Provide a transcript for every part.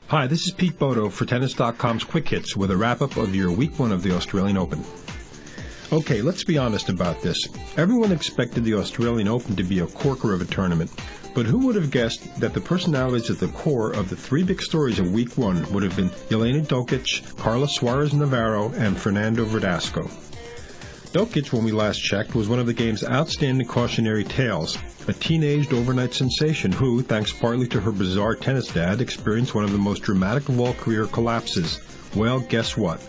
Hi, this is Pete Bodo for Tennis.com's Quick Hits with a wrap-up of your Week 1 of the Australian Open. Okay, let's be honest about this. Everyone expected the Australian Open to be a corker of a tournament, but who would have guessed that the personalities at the core of the three big stories of Week 1 would have been Jelena Dokic, Carla Suarez Navarro, and Fernando Verdasco. Dokic, when we last checked, was one of the game's outstanding cautionary tales, a teenaged overnight sensation who, thanks partly to her bizarre tennis dad, experienced one of the most dramatic of all career collapses. Well, guess what?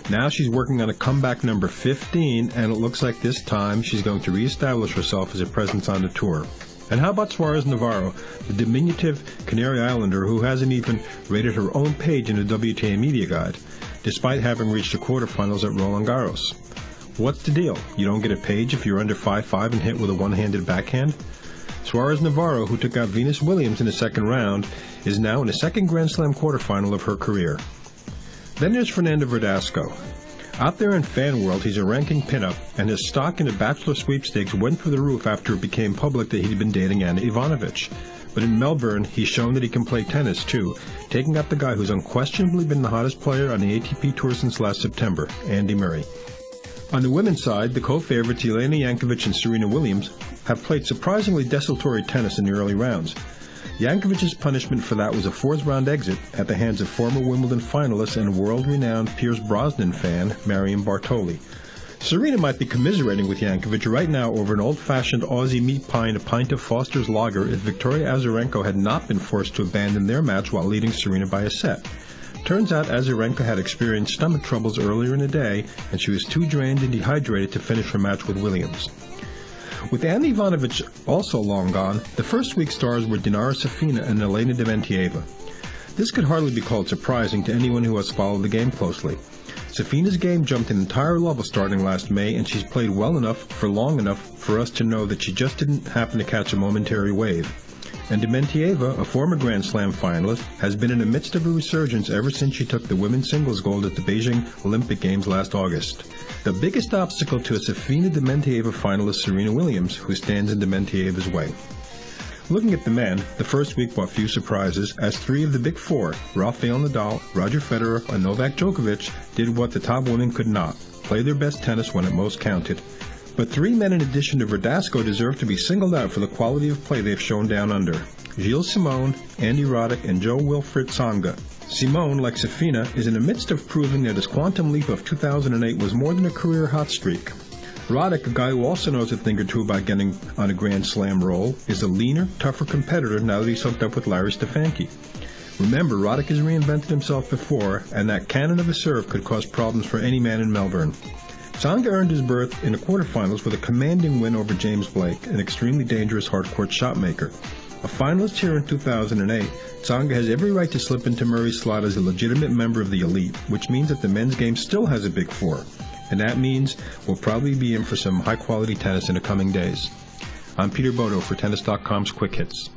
Now she's working on a comeback number 15, and it looks like this time she's going to reestablish herself as a presence on the tour. And how about Suarez Navarro, the diminutive Canary Islander who hasn't even rated her own page in the WTA Media Guide, despite having reached the quarterfinals at Roland Garros? What's the deal? You don't get a page if you're under 5'5" and hit with a one-handed backhand? Suarez Navarro, who took out Venus Williams in the second round, is now in the second Grand Slam quarterfinal of her career. Then there's Fernando Verdasco. Out there in fan world, he's a ranking pinup, and his stock in the Bachelor sweepstakes went through the roof after it became public that he'd been dating Ana Ivanovic. But in Melbourne, he's shown that he can play tennis, too, taking out the guy who's unquestionably been the hottest player on the ATP Tour since last September, Andy Murray. On the women's side, the co-favorites Jelena Dokic and Serena Williams have played surprisingly desultory tennis in the early rounds. Jankovic's punishment for that was a fourth-round exit at the hands of former Wimbledon finalist and world-renowned Pierce Brosnan fan Marion Bartoli. Serena might be commiserating with Jankovic right now over an old-fashioned Aussie meat pie and a pint of Foster's Lager if Victoria Azarenka had not been forced to abandon their match while leading Serena by a set. Turns out Azarenka had experienced stomach troubles earlier in the day, and she was too drained and dehydrated to finish her match with Williams. With Ana Ivanovic also long gone, the first week stars were Dinara Safina and Jelena Dokic. This could hardly be called surprising to anyone who has followed the game closely. Safina's game jumped an entire level starting last May, and she's played well enough for long enough for us to know that she just didn't happen to catch a momentary wave. And Dokic, a former Grand Slam finalist, has been in the midst of a resurgence ever since she took the women's singles gold at the Beijing Olympic Games last August. The biggest obstacle to a Safina-Dokic finalist Serena Williams, who stands in Dokic's way. Looking at the men, the first week brought few surprises, as three of the big four, Rafael Nadal, Roger Federer, and Novak Djokovic, did what the top women could not, play their best tennis when it most counted. But three men in addition to Verdasco deserve to be singled out for the quality of play they've shown down under. Gilles Simon, Andy Roddick, and Jo-Wilfried Tsonga. Simon, like Safina, is in the midst of proving that his quantum leap of 2008 was more than a career hot streak. Roddick, a guy who also knows a thing or two about getting on a Grand Slam roll, is a leaner, tougher competitor now that he's hooked up with Larry Stefanki. Remember, Roddick has reinvented himself before, and that cannon of a serve could cause problems for any man in Melbourne. Tsonga earned his berth in the quarterfinals with a commanding win over James Blake, an extremely dangerous hard-court shotmaker. A finalist here in 2008, Tsonga has every right to slip into Murray's slot as a legitimate member of the elite, which means that the men's game still has a big four. And that means we'll probably be in for some high-quality tennis in the coming days. I'm Peter Bodo for Tennis.com's Quick Hits.